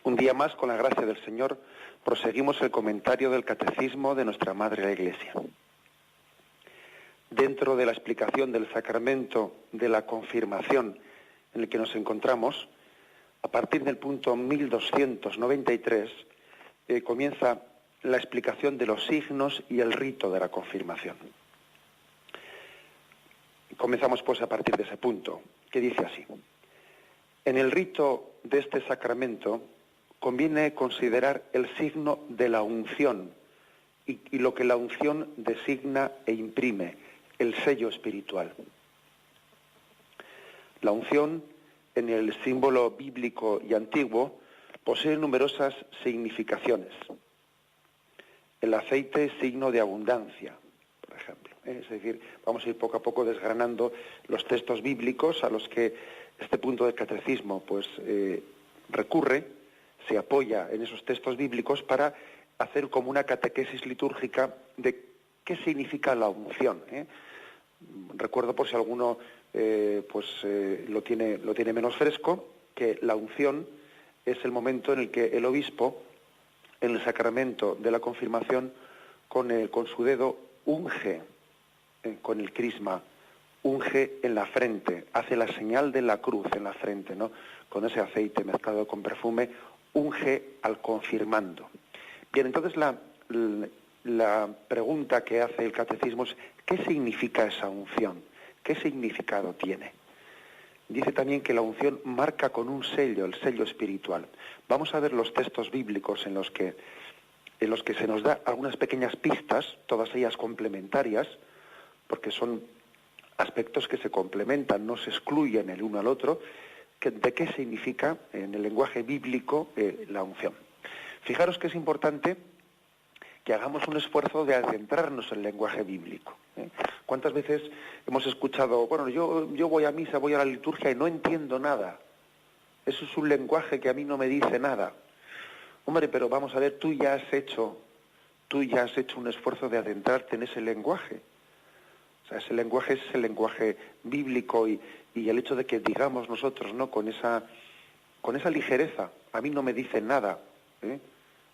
Un día más, con la gracia del Señor, proseguimos el comentario del Catecismo de nuestra Madre la Iglesia. Dentro de la explicación del sacramento de la confirmación en el que nos encontramos, a partir del punto 1293, comienza la explicación de los signos y el rito de la confirmación. Comenzamos pues a partir de ese punto, que dice así: en el rito de este sacramento conviene considerar el signo de la unción y lo que la unción designa e imprime, el sello espiritual. La unción, en el símbolo bíblico y antiguo, posee numerosas significaciones. El aceite es signo de abundancia, por ejemplo. Es decir, vamos a ir poco a poco desgranando los textos bíblicos a los que este punto del catecismo pues recurre, se apoya en esos textos bíblicos para hacer como una catequesis litúrgica de qué significa la unción. Recuerdo, por si alguno lo tiene menos fresco, que la unción es el momento en el que el obispo, en el sacramento de la confirmación, con su dedo unge, con el crisma, unge en la frente, hace la señal de la cruz en la frente, ¿no? Con ese aceite mezclado con perfume, unge al confirmando. Bien, entonces la pregunta que hace el catecismo es: ¿qué significa esa unción? ¿Qué significado tiene? Dice también que la unción marca con un sello, el sello espiritual. Vamos a ver los textos bíblicos en los que se nos da algunas pequeñas pistas, todas ellas complementarias, porque son aspectos que se complementan, no se excluyen el uno al otro, de qué significa en el lenguaje bíblico la unción. Fijaros que es importante que hagamos un esfuerzo de adentrarnos en el lenguaje bíblico. ¿Cuántas veces hemos escuchado, bueno, yo voy a misa, voy a la liturgia y no entiendo nada? Eso es un lenguaje que a mí no me dice nada. Hombre, pero vamos a ver, tú ya has hecho un esfuerzo de adentrarte en ese lenguaje. O sea, ese lenguaje es el lenguaje bíblico y el hecho de que digamos nosotros, ¿no?, con esa ligereza, a mí no me dice nada,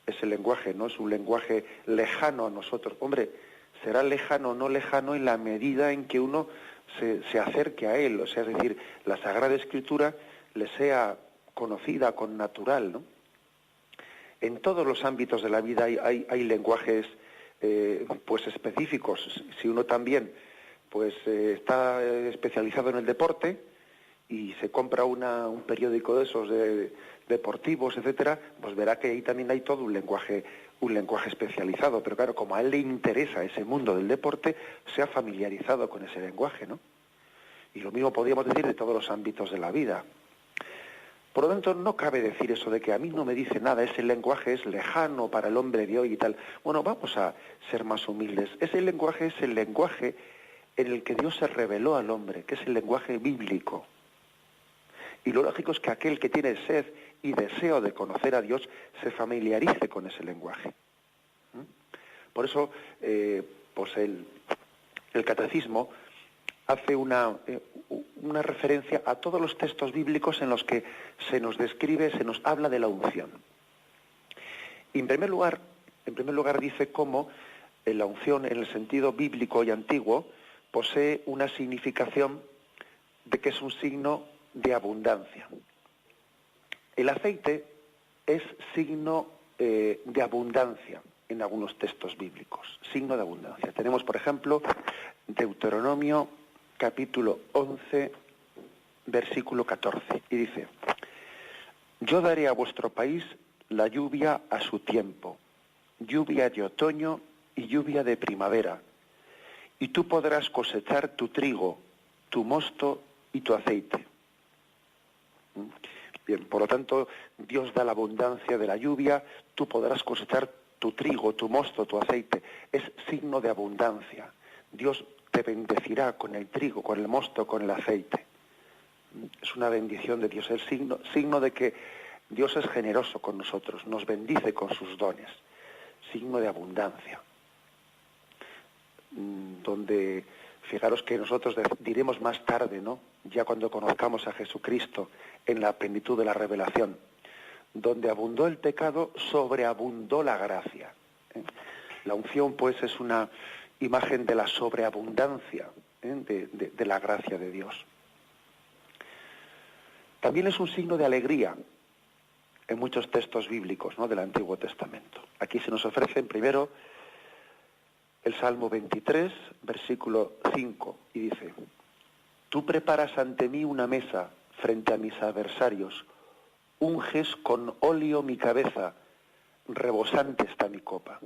ese lenguaje, no es un lenguaje lejano a nosotros. Hombre, será lejano o no lejano en la medida en que uno se acerque a él, o sea, es decir, la Sagrada Escritura le sea conocida con natural, ¿no? En todos los ámbitos de la vida hay lenguajes pues específicos. Si uno también pues está especializado en el deporte y se compra un periódico de esos deportivos, etcétera, pues verá que ahí también hay todo un lenguaje especializado. Pero claro, como a él le interesa ese mundo del deporte, se ha familiarizado con ese lenguaje, ¿no? Y lo mismo podríamos decir de todos los ámbitos de la vida. Por lo tanto, no cabe decir eso de que a mí no me dice nada, ese lenguaje es lejano para el hombre de hoy y tal. Bueno, vamos a ser más humildes. Ese lenguaje es el lenguaje en el que Dios se reveló al hombre, que es el lenguaje bíblico. Y lo lógico es que aquel que tiene sed y deseo de conocer a Dios se familiarice con ese lenguaje. Por eso, pues el catecismo hace una referencia a todos los textos bíblicos en los que se nos describe, se nos habla de la unción. Y en primer lugar dice cómo la unción, en el sentido bíblico y antiguo, posee una significación de que es un signo de abundancia. El aceite es signo de abundancia en algunos textos bíblicos, signo de abundancia. Tenemos, por ejemplo, Deuteronomio capítulo 11, versículo 14, y dice: yo daré a vuestro país la lluvia a su tiempo, lluvia de otoño y lluvia de primavera, y tú podrás cosechar tu trigo, tu mosto y tu aceite. Bien, por lo tanto, Dios da la abundancia de la lluvia, tú podrás cosechar tu trigo, tu mosto, tu aceite. Es signo de abundancia. Dios te bendecirá con el trigo, con el mosto, con el aceite. Es una bendición de Dios, es signo de que Dios es generoso con nosotros, nos bendice con sus dones. Signo de abundancia. Donde, fijaros que nosotros diremos más tarde, ¿no?, ya cuando conozcamos a Jesucristo en la plenitud de la revelación, donde abundó el pecado, sobreabundó la gracia. La unción, pues, es una imagen de la sobreabundancia de la gracia de Dios. También es un signo de alegría en muchos textos bíblicos, ¿no?, del Antiguo Testamento. Aquí se nos ofrece primero el Salmo 23, versículo 5, y dice: Tú preparas ante mí una mesa frente a mis adversarios, unges con óleo mi cabeza, rebosante está mi copa.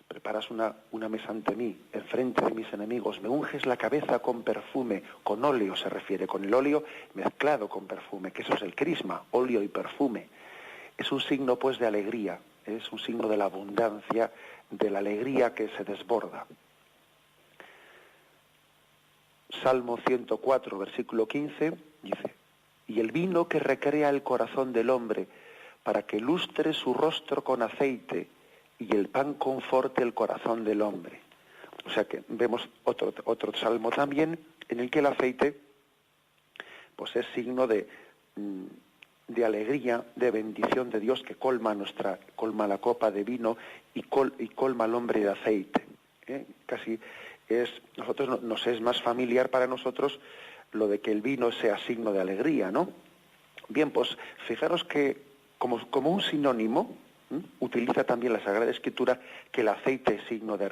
Preparas una mesa ante mí, enfrente de mis enemigos, me unges la cabeza con perfume, con óleo se refiere, con el óleo mezclado con perfume, que eso es el crisma, óleo y perfume. Es un signo, pues, de alegría, es un signo de la abundancia, de la alegría que se desborda. Salmo 104, versículo 15, dice: Y el vino que recrea el corazón del hombre, para que lustre su rostro con aceite, y el pan conforte el corazón del hombre. O sea que vemos otro salmo también, en el que el aceite, pues, es signo de alegría, de bendición de Dios, que colma la copa de vino y colma al hombre de aceite. Casi nos es más familiar para nosotros lo de que el vino sea signo de alegría, ¿no? Bien, pues fijaros que como un sinónimo, utiliza también la Sagrada Escritura que el aceite es signo de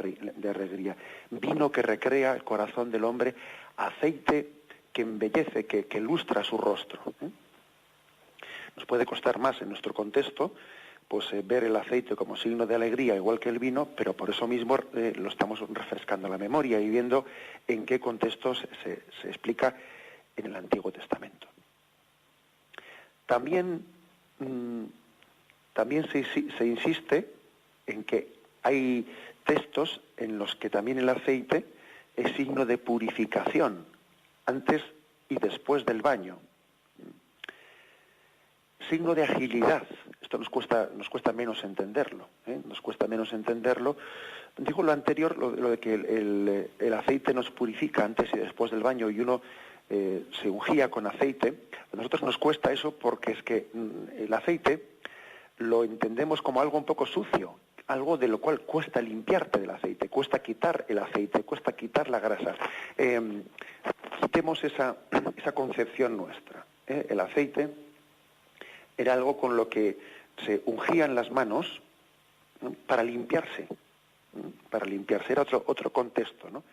alegría. Vino que recrea el corazón del hombre, aceite que embellece, que lustra su rostro. Nos puede costar más en nuestro contexto, pues, ver el aceite como signo de alegría, igual que el vino, pero por eso mismo lo estamos refrescando la memoria y viendo en qué contexto se explica en el Antiguo Testamento. También se insiste en que hay textos en los que también el aceite es signo de purificación, antes y después del baño. Signo de agilidad. Esto nos cuesta menos entenderlo. Nos cuesta menos entenderlo. Digo lo anterior, lo de que el aceite nos purifica antes y después del baño, y uno se ungía con aceite. A nosotros nos cuesta eso porque es que el aceite lo entendemos como algo un poco sucio, algo de lo cual cuesta limpiarte del aceite, cuesta quitar el aceite, cuesta quitar la grasa. Quitemos esa concepción nuestra. El aceite era algo con lo que se ungían las manos, ¿no?, para limpiarse. Era otro contexto, ¿no?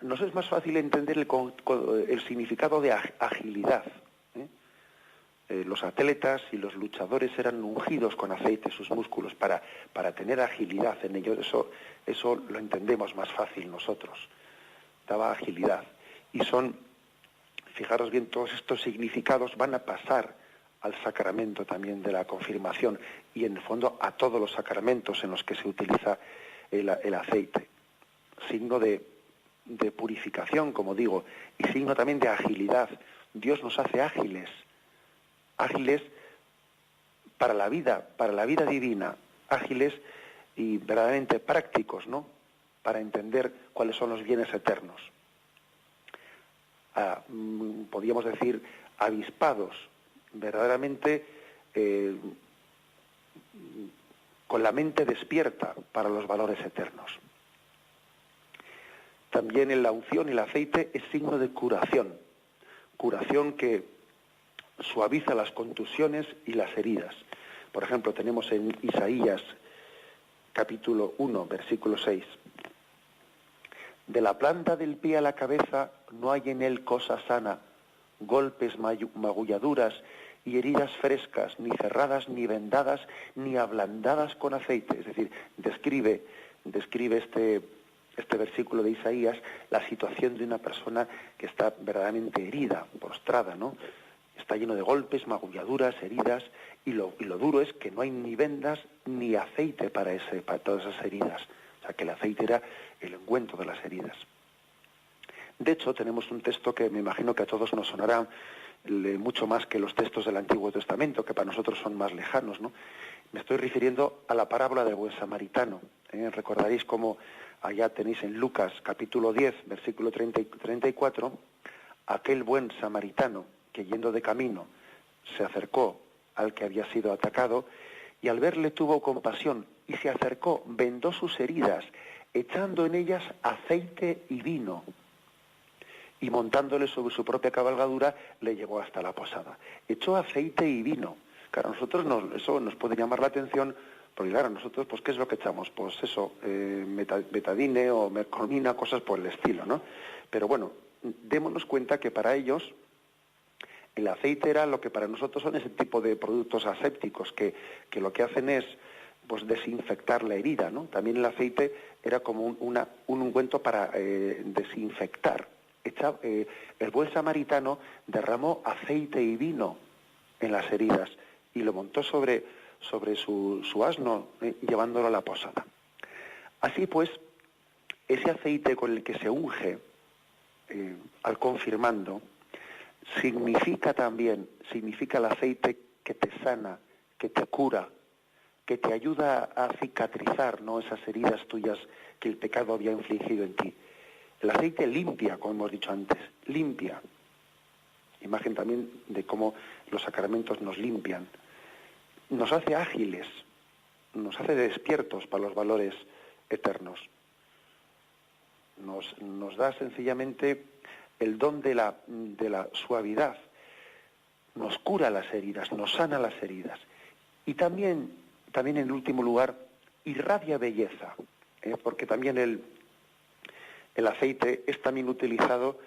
Nos es más fácil entender el significado de agilidad. Los atletas y los luchadores eran ungidos con aceite sus músculos para tener agilidad en ellos. Eso lo entendemos más fácil nosotros. Daba agilidad. Y fijaros bien, todos estos significados van a pasar al sacramento también de la confirmación y, en el fondo, a todos los sacramentos en los que se utiliza el aceite. Signo de purificación, como digo, y signo también de agilidad. Dios nos hace ágiles para la vida divina, ágiles y verdaderamente prácticos, ¿no?, para entender cuáles son los bienes eternos. Podríamos decir avispados, verdaderamente con la mente despierta para los valores eternos. También en la unción el aceite es signo de curación que suaviza las contusiones y las heridas. Por ejemplo, tenemos en Isaías capítulo 1, versículo 6: De la planta del pie a la cabeza no hay en él cosa sana, golpes, magulladuras y heridas frescas, ni cerradas, ni vendadas, ni ablandadas con aceite. Es decir, describe este versículo de Isaías la situación de una persona que está verdaderamente herida, postrada, ¿no? Está lleno de golpes, magulladuras, heridas, y lo duro es que no hay ni vendas ni aceite para todas esas heridas. O sea, que el aceite era el ungüento de las heridas. De hecho, tenemos un texto que me imagino que a todos nos sonará mucho más que los textos del Antiguo Testamento, que para nosotros son más lejanos, ¿no? Me estoy refiriendo a la parábola del buen samaritano. Recordaréis cómo allá tenéis en Lucas capítulo 10, versículo 30 y 34, aquel buen samaritano que, yendo de camino, se acercó al que había sido atacado y al verle tuvo compasión y se acercó, vendó sus heridas, echando en ellas aceite y vino, y montándole sobre su propia cabalgadura le llevó hasta la posada. Echó aceite y vino. Claro, a nosotros eso nos puede llamar la atención, porque claro, nosotros, pues, ¿qué es lo que echamos? Pues eso, betadine o mercolmina, cosas por el estilo, ¿no? Pero bueno, démonos cuenta que para ellos el aceite era lo que para nosotros son ese tipo de productos asépticos, que lo que hacen es, pues, desinfectar la herida, ¿no? También el aceite era como un ungüento para desinfectar. El buen samaritano derramó aceite y vino en las heridas y lo montó sobre su asno, llevándolo a la posada. Así pues, ese aceite con el que se unge al confirmando significa el aceite que te sana, que te cura, que te ayuda a cicatrizar, ¿no?, esas heridas tuyas que el pecado había infligido en ti. El aceite limpia, como hemos dicho antes, limpia. Imagen también de cómo los sacramentos nos limpian. Nos hace ágiles, nos hace despiertos para los valores eternos. Nos da sencillamente el don de la suavidad. Nos cura las heridas, nos sana las heridas. Y también en último lugar, irradia belleza, porque también el aceite es también utilizado,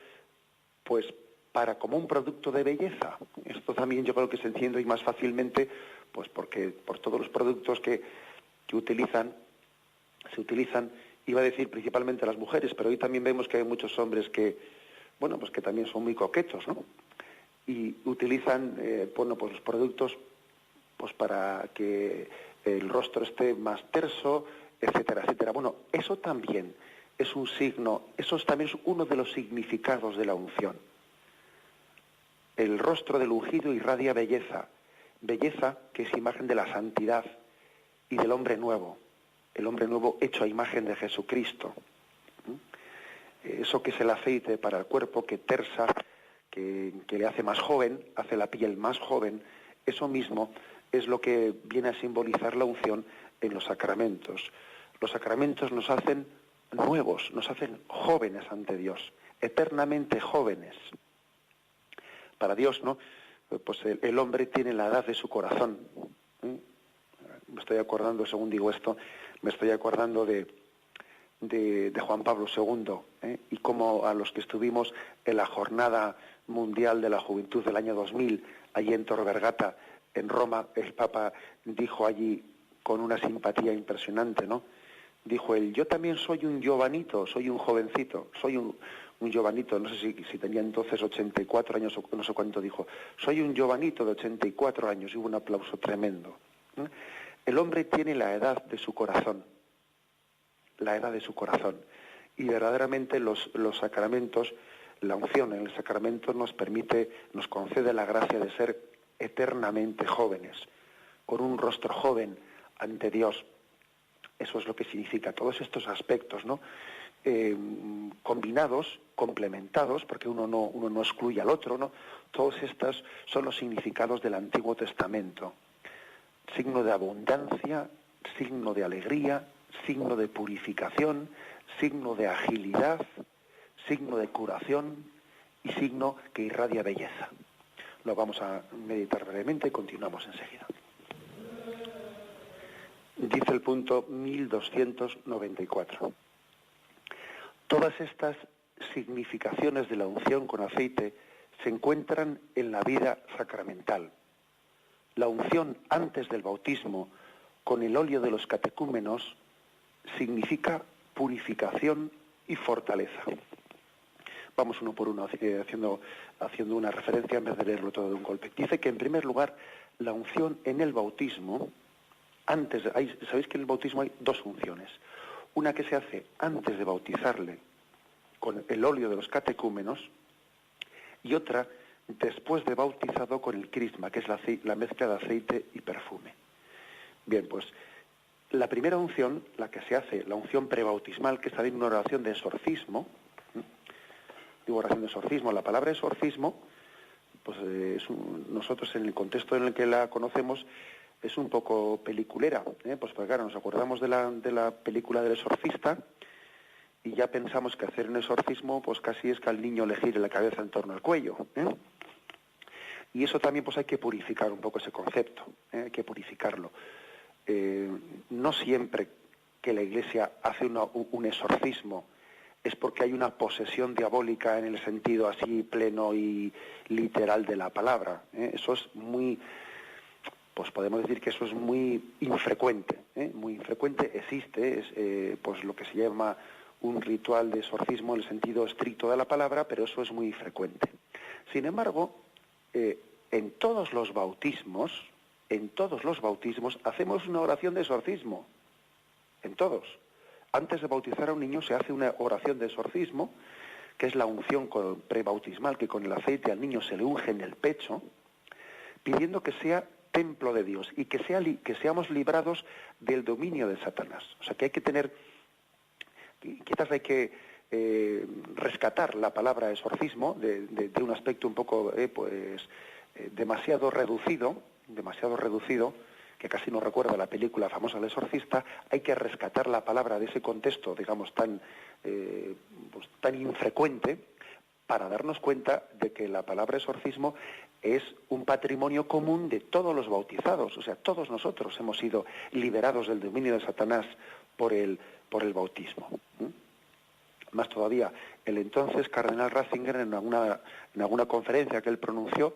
pues, para como un producto de belleza. Esto también yo creo que se entiende hoy más fácilmente, pues porque por todos los productos que se utilizan, iba a decir principalmente las mujeres, pero hoy también vemos que hay muchos hombres que, bueno, pues que también son muy coquetos, ¿no? Y utilizan, pues los productos, pues para que el rostro esté más terso, etcétera, etcétera. Bueno, eso también es un signo, eso también es uno de los significados de la unción. El rostro del ungido irradia belleza, belleza que es imagen de la santidad y del hombre nuevo, el hombre nuevo hecho a imagen de Jesucristo. Eso que es el aceite para el cuerpo, que tersa, que le hace más joven, hace la piel más joven, eso mismo es lo que viene a simbolizar la unción en los sacramentos. Los sacramentos nos hacen nuevos, nos hacen jóvenes ante Dios, eternamente jóvenes. Para Dios, ¿no? Pues el hombre tiene la edad de su corazón. Me estoy acordando, según digo esto, me estoy acordando de Juan Pablo II, y cómo a los que estuvimos en la Jornada Mundial de la Juventud del año 2000, allí en Tor Vergata, en Roma, el Papa dijo allí con una simpatía impresionante, ¿no? Dijo él: yo también soy un giovanito, soy un jovencito, soy un giovanito, no sé si tenía entonces 84 años o no sé cuánto dijo, soy un giovanito de 84 años, y hubo un aplauso tremendo. El hombre tiene la edad de su corazón, y verdaderamente los sacramentos, la unción en el sacramento nos concede la gracia de ser eternamente jóvenes, con un rostro joven ante Dios. Eso es lo que significa todos estos aspectos, ¿no? Combinados, complementados, porque uno no excluye al otro, ¿no? Todos estos son los significados del Antiguo Testamento. Signo de abundancia, signo de alegría, signo de purificación, signo de agilidad, signo de curación y signo que irradia belleza. Lo vamos a meditar brevemente y continuamos enseguida. Dice el punto 1294. Todas estas significaciones de la unción con aceite se encuentran en la vida sacramental. La unción antes del bautismo con el óleo de los catecúmenos significa purificación y fortaleza. Vamos uno por uno haciendo una referencia en vez de leerlo todo de un golpe. Dice que en primer lugar la unción en el bautismo, sabéis que en el bautismo hay dos unciones. Una que se hace antes de bautizarle con el óleo de los catecúmenos y otra después de bautizado con el crisma, que es la mezcla de aceite y perfume. Bien, pues la primera unción, la que se hace, la unción prebautismal, que es también una oración de exorcismo. Digo oración de exorcismo. La palabra exorcismo pues nosotros en el contexto en el que la conocemos es un poco peliculera, pues claro, nos acordamos de la película del exorcista y ya pensamos que hacer un exorcismo pues casi es que al niño le gire la cabeza en torno al cuello, Y eso también pues hay que purificar un poco ese concepto, hay que purificarlo. No siempre que la Iglesia hace un exorcismo es porque hay una posesión diabólica en el sentido así pleno y literal de la palabra. Eso es muy, pues podemos decir que eso es muy infrecuente, muy infrecuente. Existe, pues lo que se llama un ritual de exorcismo en el sentido estricto de la palabra, pero eso es muy frecuente. Sin embargo, en todos los bautismos hacemos una oración de exorcismo, en todos. Antes de bautizar a un niño se hace una oración de exorcismo, que es la unción prebautismal, que con el aceite al niño se le unge en el pecho, pidiendo que sea templo de Dios y que seamos librados del dominio de Satanás. O sea que hay que tener, quizás hay que rescatar la palabra exorcismo de un aspecto un poco demasiado reducido, que casi nos recuerda la película famosa El Exorcista. Hay que rescatar la palabra de ese contexto, digamos, tan infrecuente, para darnos cuenta de que la palabra exorcismo es un patrimonio común de todos los bautizados. O sea, todos nosotros hemos sido liberados del dominio de Satanás por el bautismo. Más todavía, el entonces cardenal Ratzinger, en alguna conferencia que él pronunció,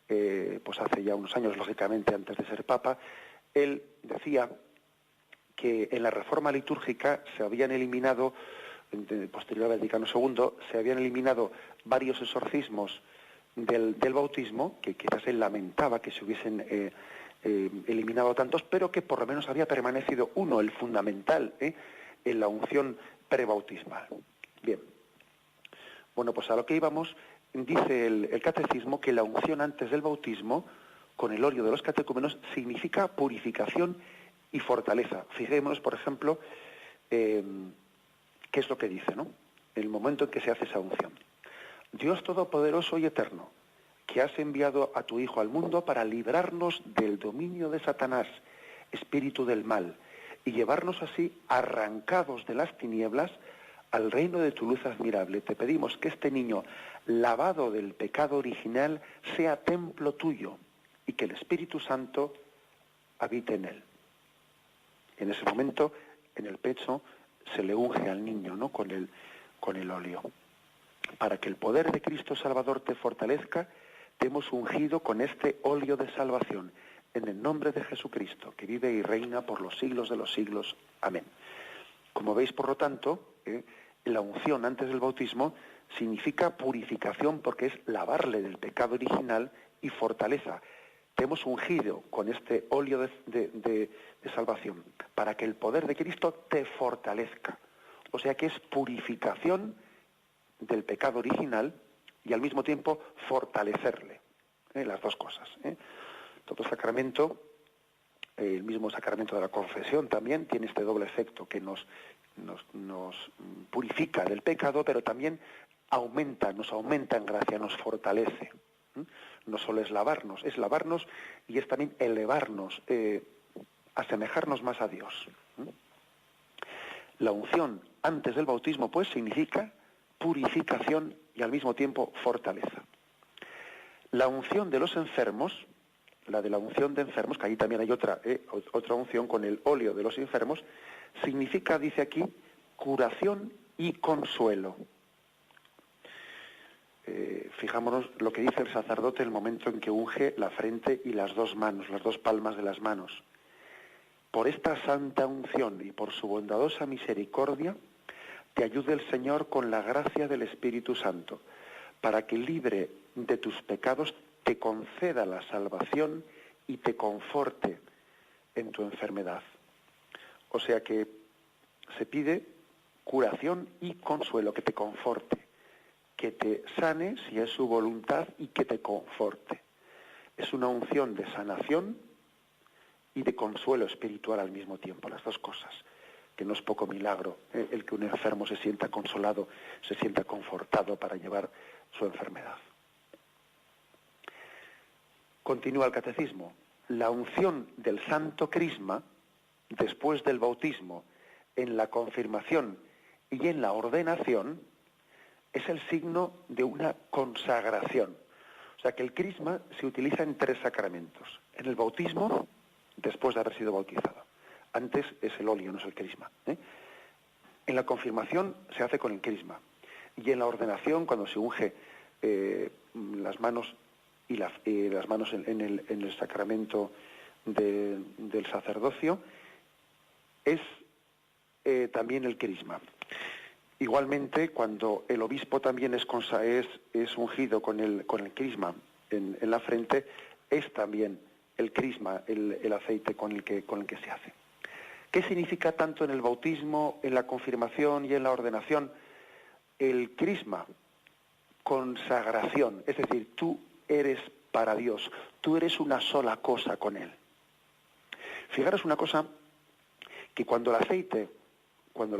pues hace ya unos años, lógicamente, antes de ser papa, él decía que en la reforma litúrgica se habían eliminado, posterior al Vaticano II, se habían eliminado varios exorcismos del bautismo, que quizás él lamentaba que se hubiesen eliminado tantos, pero que por lo menos había permanecido uno, el fundamental, en la unción prebautismal. Bien, bueno, pues a lo que íbamos, dice el catecismo que la unción antes del bautismo, con el óleo de los catecúmenos, significa purificación y fortaleza. Fijémonos, por ejemplo, qué es lo que dice, ¿no? El momento en que se hace esa unción. Dios Todopoderoso y Eterno, que has enviado a tu Hijo al mundo para librarnos del dominio de Satanás, espíritu del mal, y llevarnos así, arrancados de las tinieblas, al reino de tu luz admirable. Te pedimos que este niño, lavado del pecado original, sea templo tuyo y que el Espíritu Santo habite en él. En ese momento, en el pecho, se le unge al niño, ¿no?, con el óleo. Para que el poder de Cristo Salvador te fortalezca, te hemos ungido con este óleo de salvación, en el nombre de Jesucristo, que vive y reina por los siglos de los siglos. Amén. Como veis, por lo tanto, la unción antes del bautismo significa purificación, porque es lavarle del pecado original, y fortaleza. Te hemos ungido con este óleo de salvación para que el poder de Cristo te fortalezca. O sea que es purificación del pecado original y al mismo tiempo fortalecerle. Las dos cosas. Todo sacramento, el mismo sacramento de la confesión también tiene este doble efecto, que nos purifica del pecado, pero también nos aumenta en gracia, nos fortalece. No solo es lavarnos y es también elevarnos, asemejarnos más a Dios. La unción antes del bautismo, pues, significa purificación y al mismo tiempo fortaleza. La unción de los enfermos, la de la unción de enfermos, que ahí también hay otra unción con el óleo de los enfermos, significa, dice aquí, curación y consuelo. Fijámonos lo que dice el sacerdote en el momento en que unge la frente y las dos manos, las dos palmas de las manos. Por esta santa unción y por su bondadosa misericordia, te ayude el Señor con la gracia del Espíritu Santo, para que libre de tus pecados te conceda la salvación y te conforte en tu enfermedad. O sea que se pide curación y consuelo, que te conforte, que te sane si es su voluntad y que te conforte. Es una unción de sanación y de consuelo espiritual al mismo tiempo, las dos cosas, que no es poco milagro el que un enfermo se sienta consolado, se sienta confortado para llevar su enfermedad. Continúa el catecismo. La unción del santo crisma, después del bautismo, en la confirmación y en la ordenación, es el signo de una consagración. O sea que el crisma se utiliza en 3 sacramentos. En el bautismo, después de haber sido bautizado. Antes es el óleo, no es el crisma. En la confirmación se hace con el crisma. Y en la ordenación, cuando se unge las manos y las manos en el sacramento del sacerdocio, es también el crisma. Igualmente, cuando el obispo también es ungido con el crisma en la frente, es también el crisma, el aceite con el que se hace. ¿Qué significa tanto en el bautismo, en la confirmación y en la ordenación? El crisma, consagración, es decir, tú eres para Dios, tú eres una sola cosa con Él. Fijaros una cosa, que cuando el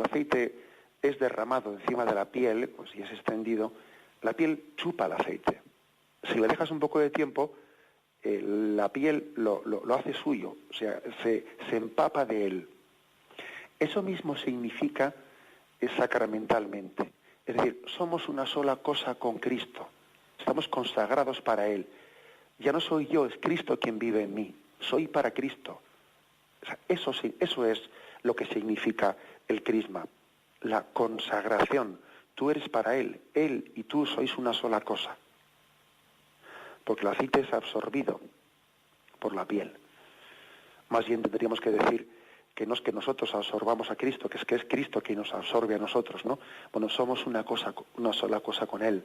aceite es derramado encima de la piel, pues y es extendido, la piel chupa el aceite. Si le dejas un poco de tiempo, la piel lo hace suyo, o sea, se empapa de él. Eso mismo significa sacramentalmente. Es decir, somos una sola cosa con Cristo. Estamos consagrados para Él. Ya no soy yo, es Cristo quien vive en mí. Soy para Cristo. O sea, eso es lo que significa el crisma. La consagración. Tú eres para Él y tú sois una sola cosa. Porque el aceite es absorbido por la piel. Más bien tendríamos que decir que no es que nosotros absorbamos a Cristo, que es Cristo quien nos absorbe a nosotros, ¿no? Bueno, somos una sola cosa con Él.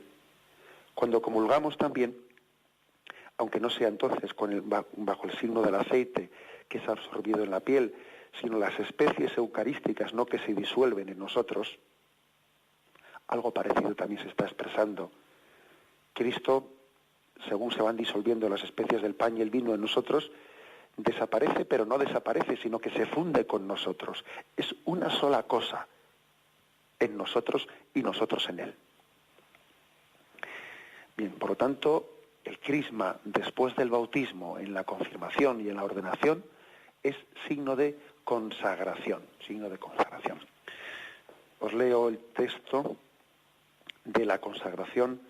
Cuando comulgamos también, aunque no sea entonces bajo el signo del aceite que es absorbido en la piel, sino las especies eucarísticas, ¿no?, que se disuelven en nosotros, algo parecido también se está expresando. Cristo, según se van disolviendo las especies del pan y el vino en nosotros, desaparece, pero no desaparece, sino que se funde con nosotros. Es una sola cosa en nosotros y nosotros en Él. Bien, por lo tanto, el crisma después del bautismo, en la confirmación y en la ordenación, es signo de consagración, Os leo el texto de la consagración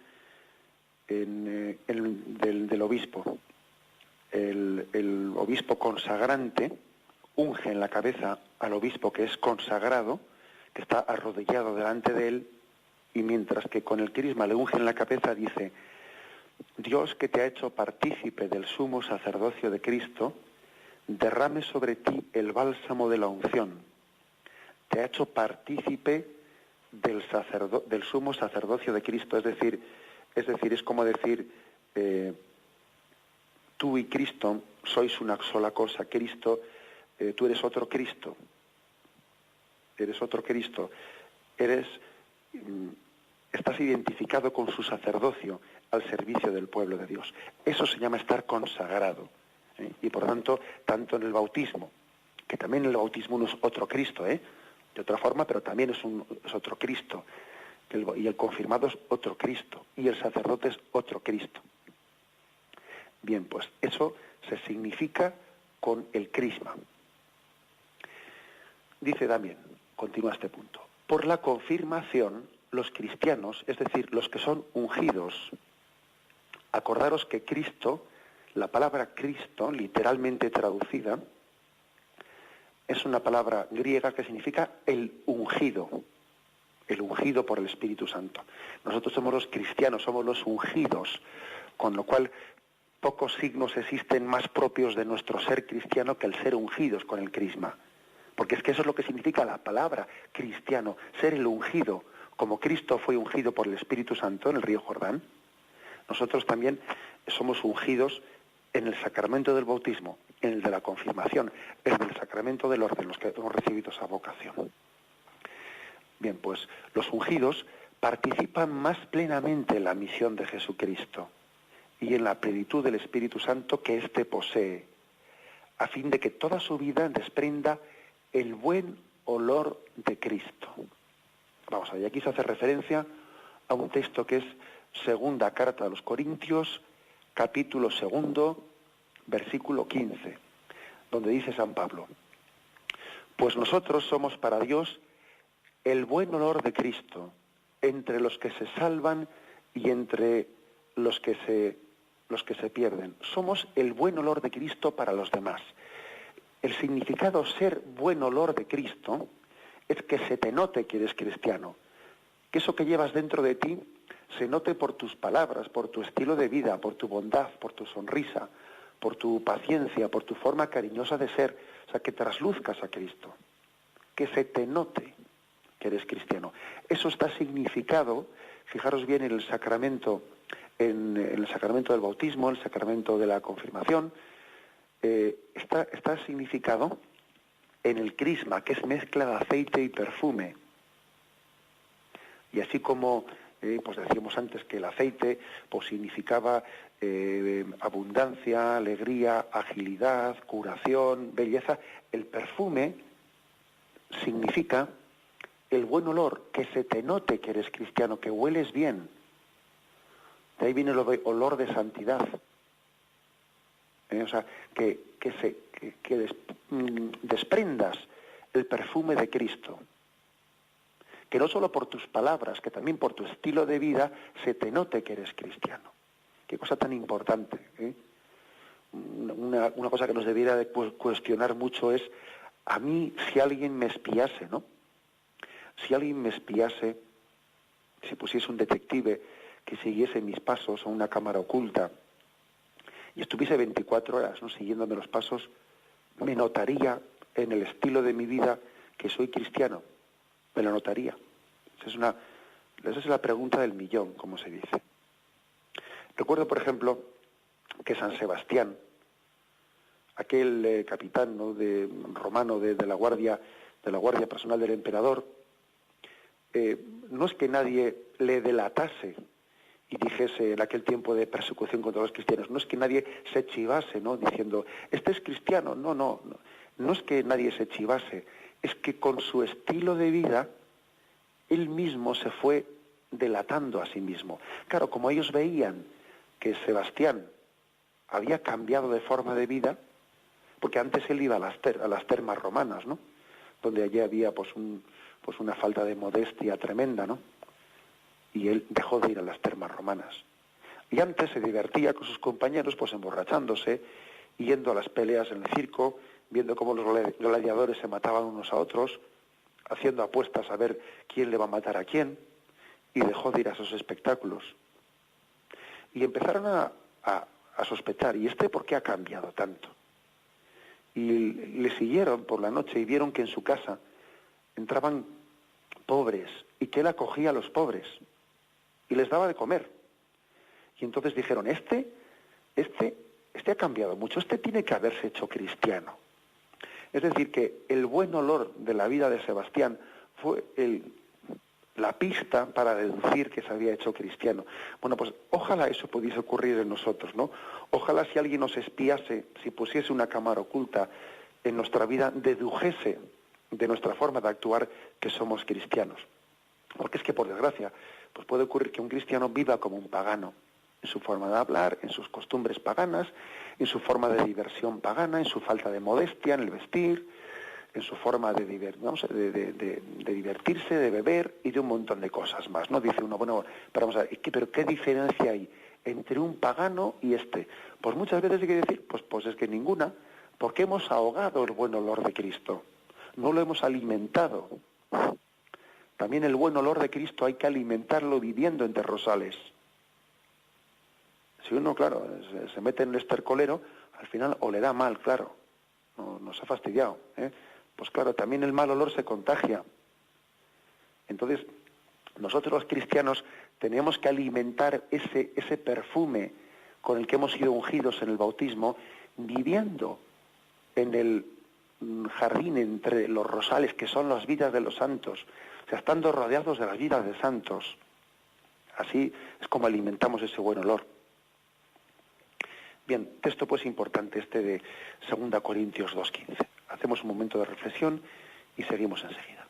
del obispo. El obispo consagrante unge en la cabeza al obispo que es consagrado, que está arrodillado delante de él, y mientras que con el crisma le unge en la cabeza, dice: Dios, que te ha hecho partícipe del sumo sacerdocio de Cristo, derrame sobre ti el bálsamo de la unción. Te ha hecho partícipe del sumo sacerdocio de Cristo, es decir, es como decir, tú y Cristo sois una sola cosa. Cristo, tú eres otro Cristo. Estás identificado con su sacerdocio al servicio del pueblo de Dios. Eso se llama estar consagrado. Y por lo tanto, tanto en el bautismo, que también el bautismo no es otro Cristo, de otra forma, pero también es otro Cristo. Y el confirmado es otro Cristo. Y el sacerdote es otro Cristo. Bien, pues eso se significa con el crisma. Dice también, continúa este punto: por la confirmación, los cristianos, es decir, los que son ungidos, acordaros que Cristo, la palabra Cristo, literalmente traducida, es una palabra griega que significa el ungido por el Espíritu Santo. Nosotros somos los cristianos, somos los ungidos, con lo cual pocos signos existen más propios de nuestro ser cristiano que el ser ungidos con el crisma. Porque es que eso es lo que significa la palabra cristiano, ser el ungido. Como Cristo fue ungido por el Espíritu Santo en el río Jordán, nosotros también somos ungidos en el sacramento del bautismo, en el de la confirmación, en el sacramento del orden, los que hemos recibido esa vocación. Bien, pues los ungidos participan más plenamente en la misión de Jesucristo y en la plenitud del Espíritu Santo que éste posee, a fin de que toda su vida desprenda el buen olor de Cristo. Vamos a ver, aquí se hace referencia a un texto que es segunda carta a los Corintios, capítulo 2, versículo 15, donde dice San Pablo: pues nosotros somos para Dios el buen olor de Cristo entre los que se salvan y entre los que se pierden. Somos el buen olor de Cristo para los demás. El significado ser buen olor de Cristo es que se te note que eres cristiano, que eso que llevas dentro de ti se note por tus palabras, por tu estilo de vida, por tu bondad, por tu sonrisa, por tu paciencia, por tu forma cariñosa de ser, o sea, que trasluzcas a Cristo, que se te note que eres cristiano. Eso está significado, fijaros bien, en el sacramento, en el sacramento del bautismo, el sacramento de la confirmación, está significado en el crisma, que es mezcla de aceite y perfume. Y así como pues decíamos antes que el aceite pues significaba abundancia, alegría, agilidad, curación, belleza, el perfume significa el buen olor, que se te note que eres cristiano, que hueles bien. De ahí viene el olor de santidad. O sea, que desprendas el perfume de Cristo. Que no solo por tus palabras, que también por tu estilo de vida se te note que eres cristiano. Qué cosa tan importante, ¿eh? Una cosa que nos debiera de cuestionar mucho es, a mí, si alguien me espiase, ¿no? Si alguien me espiase, si pusiese un detective que siguiese mis pasos a una cámara oculta y estuviese 24 horas, ¿no?, siguiéndome los pasos, me notaría en el estilo de mi vida que soy cristiano. Me lo notaría. Esa es la pregunta del millón, como se dice. Recuerdo, por ejemplo, que San Sebastián, aquel capitán, ¿no?, romano de la guardia personal del emperador, no es que nadie le delatase y dijese en aquel tiempo de persecución contra los cristianos, no es que nadie se chivase, ¿no?, diciendo, este es cristiano, no es que nadie se chivase, es que con su estilo de vida él mismo se fue delatando a sí mismo. Claro, como ellos veían que Sebastián había cambiado de forma de vida, porque antes él iba a las termas romanas, ¿no?, donde allí había pues una falta de modestia tremenda, ¿no?, y él dejó de ir a las termas romanas. Y antes se divertía con sus compañeros, pues emborrachándose, yendo a las peleas en el circo, viendo cómo los gladiadores se mataban unos a otros, haciendo apuestas a ver quién le va a matar a quién, y dejó de ir a esos espectáculos. Y empezaron a sospechar, ¿y este por qué ha cambiado tanto? Y le siguieron por la noche y vieron que en su casa entraban pobres y que él acogía a los pobres y les daba de comer. Y entonces dijeron, este ha cambiado mucho, este tiene que haberse hecho cristiano. Es decir, que el buen olor de la vida de Sebastián fue la pista para deducir que se había hecho cristiano. Bueno, pues ojalá eso pudiese ocurrir en nosotros, ¿no? Ojalá si alguien nos espiase, si pusiese una cámara oculta en nuestra vida, dedujese de nuestra forma de actuar que somos cristianos. Porque es que, por desgracia, pues puede ocurrir que un cristiano viva como un pagano, en su forma de hablar, en sus costumbres paganas, en su forma de diversión pagana, en su falta de modestia, en el vestir, en su forma de divertirse, de beber y de un montón de cosas más, ¿no? Dice uno, bueno, pero vamos a ver, ¿pero qué diferencia hay entre un pagano y este? Pues muchas veces hay que decir, pues es que ninguna, porque hemos ahogado el buen olor de Cristo, no lo hemos alimentado. También el buen olor de Cristo hay que alimentarlo viviendo entre rosales. Si uno, claro, se mete en el estercolero, al final olerá mal, claro. Nos ha fastidiado, ¿eh? Pues claro, también el mal olor se contagia. Entonces, nosotros los cristianos tenemos que alimentar ese perfume con el que hemos sido ungidos en el bautismo, viviendo en el jardín entre los rosales, que son las vidas de los santos, o sea, estando rodeados de las vidas de santos. Así es como alimentamos ese buen olor. Bien, texto pues importante este de 2 Corintios 2:15. Hacemos un momento de reflexión y seguimos enseguida.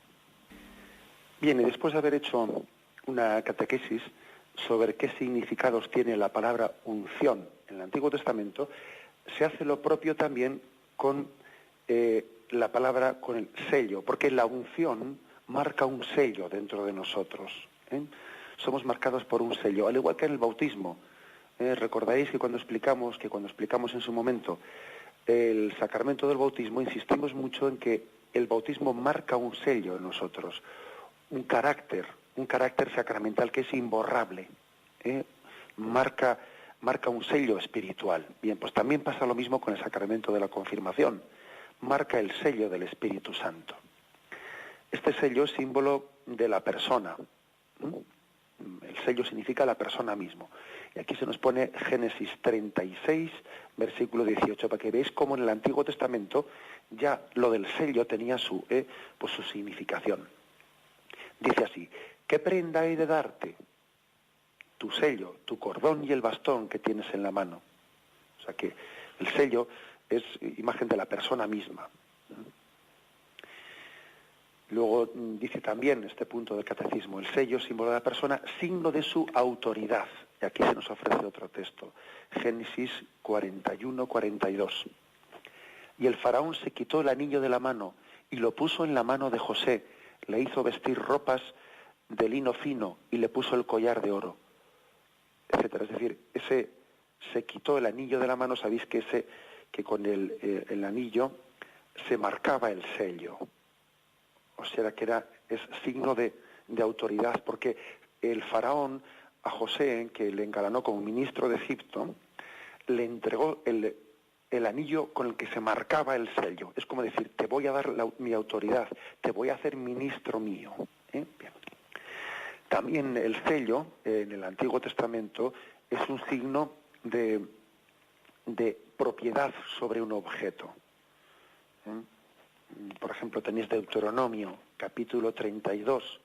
Bien, y después de haber hecho una catequesis sobre qué significados tiene la palabra unción en el Antiguo Testamento, se hace lo propio también con la palabra, con el sello, porque la unción marca un sello dentro de nosotros. Somos marcados por un sello, al igual que en el bautismo. Recordaréis que cuando explicamos en su momento el sacramento del bautismo, insistimos mucho en que el bautismo marca un sello en nosotros, un carácter sacramental que es imborrable, marca un sello espiritual. Bien, pues también pasa lo mismo con el sacramento de la confirmación, marca el sello del Espíritu Santo. Este sello es símbolo de la persona. El sello significa la persona mismo. Y aquí se nos pone Génesis 36, versículo 18, para que veáis cómo en el Antiguo Testamento ya lo del sello tenía su significación. Dice así: ¿qué prenda he de darte? Tu sello, tu cordón y el bastón que tienes en la mano. O sea que el sello es imagen de la persona misma. Luego dice también este punto del catecismo: el sello, símbolo de la persona, signo de su autoridad. Y aquí se nos ofrece otro texto, Génesis 41, 42. Y el faraón se quitó el anillo de la mano y lo puso en la mano de José, le hizo vestir ropas de lino fino y le puso el collar de oro, etcétera. Es decir, se quitó el anillo de la mano. Sabéis que con el anillo se marcaba el sello. O sea que es signo de autoridad, porque el faraón a José, que le engalanó como ministro de Egipto, le entregó el anillo con el que se marcaba el sello. Es como decir: te voy a dar mi autoridad, te voy a hacer ministro mío. Bien. También el sello, en el Antiguo Testamento, es un signo de propiedad sobre un objeto. Por ejemplo, tenéis Deuteronomio, capítulo 32,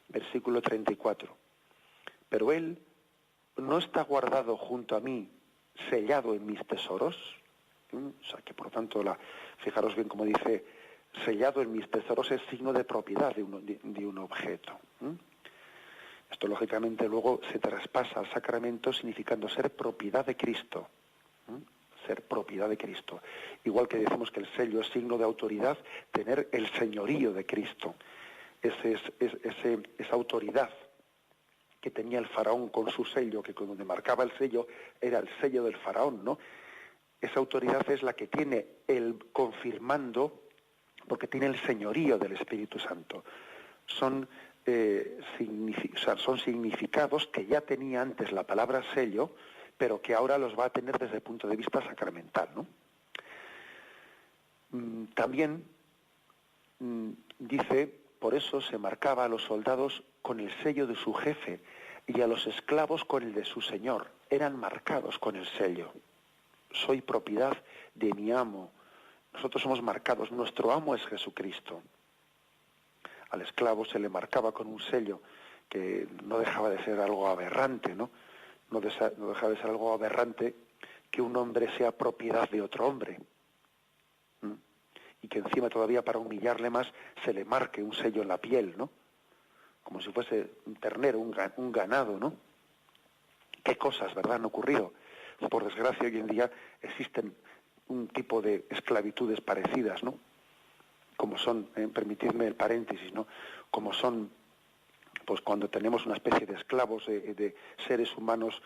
versículo 34. Pero él no está guardado junto a mí, sellado en mis tesoros. O sea que, por lo tanto, fijaros bien cómo dice: sellado en mis tesoros es signo de propiedad de un objeto. Esto, lógicamente, luego se traspasa al sacramento, significando ser propiedad de Cristo. Ser propiedad de Cristo. Igual que decimos que el sello es signo de autoridad, tener el señorío de Cristo. Esa autoridad que tenía el faraón con su sello, que donde marcaba el sello era el sello del faraón, ¿no? Esa autoridad es la que tiene el confirmando, porque tiene el señorío del Espíritu Santo. Son significados que ya tenía antes la palabra sello, pero que ahora los va a tener desde el punto de vista sacramental, ¿no? También dice: por eso se marcaba a los soldados con el sello de su jefe y a los esclavos con el de su señor. Eran marcados con el sello. Soy propiedad de mi amo. Nosotros somos marcados. Nuestro amo es Jesucristo. Al esclavo se le marcaba con un sello que no dejaba de ser algo aberrante, ¿no? No deja de ser algo aberrante que un hombre sea propiedad de otro hombre. Y que encima todavía, para humillarle más, se le marque un sello en la piel, ¿no? Como si fuese un ternero, un ganado, ¿no? ¿Qué cosas, verdad, han ocurrido? Por desgracia, hoy en día existen un tipo de esclavitudes parecidas, ¿no? Como son, permitidme el paréntesis, ¿no? Como son, pues cuando tenemos una especie de esclavos, de seres humanos,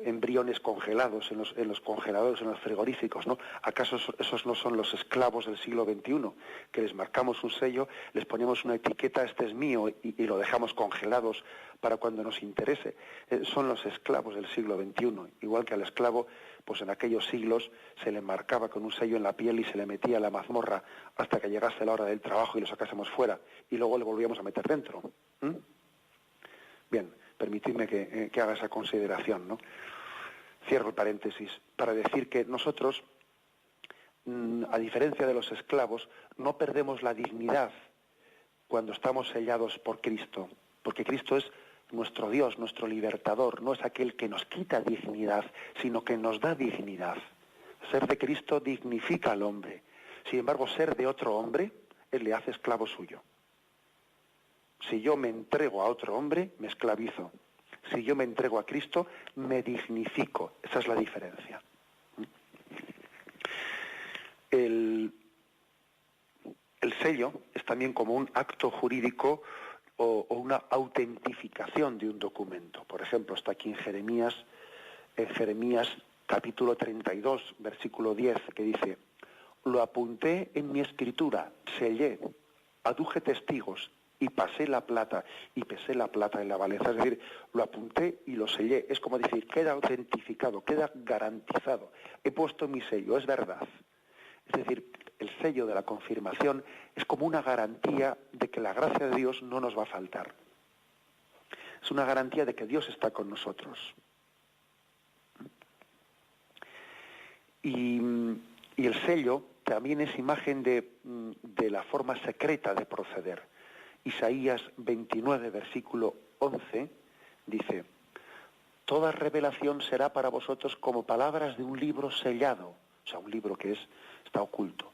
embriones congelados en los congeladores, en los frigoríficos, ¿no? ¿Acaso esos no son los esclavos del siglo XXI? Que les marcamos un sello, les ponemos una etiqueta: este es mío, y lo dejamos congelados para cuando nos interese. Son los esclavos del siglo XXI. Igual que al esclavo, pues en aquellos siglos se le marcaba con un sello en la piel y se le metía a la mazmorra hasta que llegase la hora del trabajo y lo sacásemos fuera, y luego le volvíamos a meter dentro. Bien, permitidme que haga esa consideración, ¿no? Cierro el paréntesis para decir que nosotros, a diferencia de los esclavos, no perdemos la dignidad cuando estamos sellados por Cristo, porque Cristo es nuestro Dios, nuestro libertador. No es aquel que nos quita dignidad, sino que nos da dignidad. Ser de Cristo dignifica al hombre. Sin embargo, ser de otro hombre, él le hace esclavo suyo. Si yo me entrego a otro hombre, me esclavizo. Si yo me entrego a Cristo, me dignifico. Esa es la diferencia. El sello es también como un acto jurídico o una autentificación de un documento. Por ejemplo, está aquí en Jeremías capítulo 32, versículo 10, que dice: lo apunté en mi escritura, sellé, aduje testigos y pesé la plata en la balanza. Es decir, lo apunté y lo sellé. Es como decir, queda autentificado, queda garantizado. He puesto mi sello, es verdad. Es decir, el sello de la confirmación es como una garantía de que la gracia de Dios no nos va a faltar. Es una garantía de que Dios está con nosotros. Y el sello también es imagen de la forma secreta de proceder. Isaías 29, versículo 11, dice: toda revelación será para vosotros como palabras de un libro sellado, o sea, un libro que está oculto,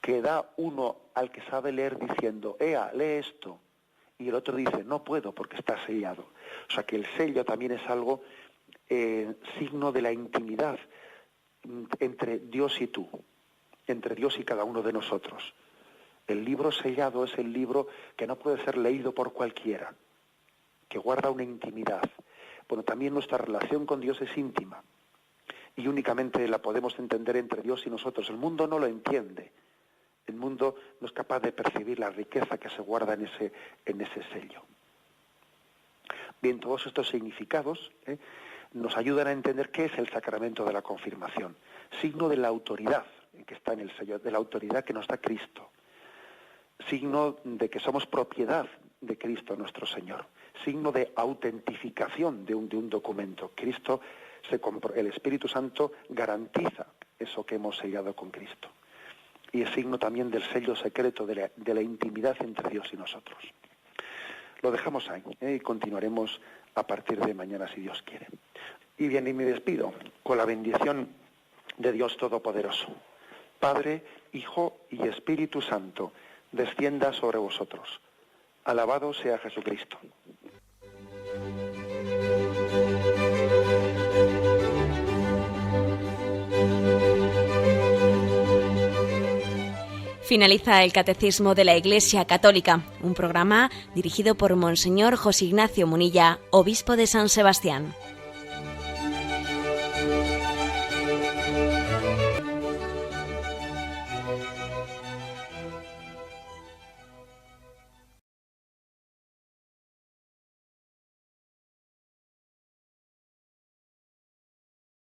que da uno al que sabe leer diciendo: ea, lee esto, y el otro dice: no puedo porque está sellado. O sea, que el sello también es algo signo de la intimidad entre Dios y tú, entre Dios y cada uno de nosotros. El libro sellado es el libro que no puede ser leído por cualquiera, que guarda una intimidad. Bueno, también nuestra relación con Dios es íntima y únicamente la podemos entender entre Dios y nosotros. El mundo no lo entiende. El mundo no es capaz de percibir la riqueza que se guarda en ese sello. Bien, todos estos significados nos ayudan a entender qué es el sacramento de la confirmación. Signo de la autoridad que está en el sello, de la autoridad que nos da Cristo. Signo de que somos propiedad de Cristo nuestro Señor. Signo de autentificación de un documento. Cristo, el Espíritu Santo garantiza eso que hemos sellado con Cristo. Y es signo también del sello secreto de la intimidad entre Dios y nosotros. Lo dejamos ahí y continuaremos a partir de mañana, si Dios quiere. Y bien, y me despido con la bendición de Dios Todopoderoso. Padre, Hijo y Espíritu Santo, descienda sobre vosotros. Alabado sea Jesucristo. Finaliza el Catecismo de la Iglesia Católica, un programa dirigido por Monseñor José Ignacio Munilla, obispo de San Sebastián.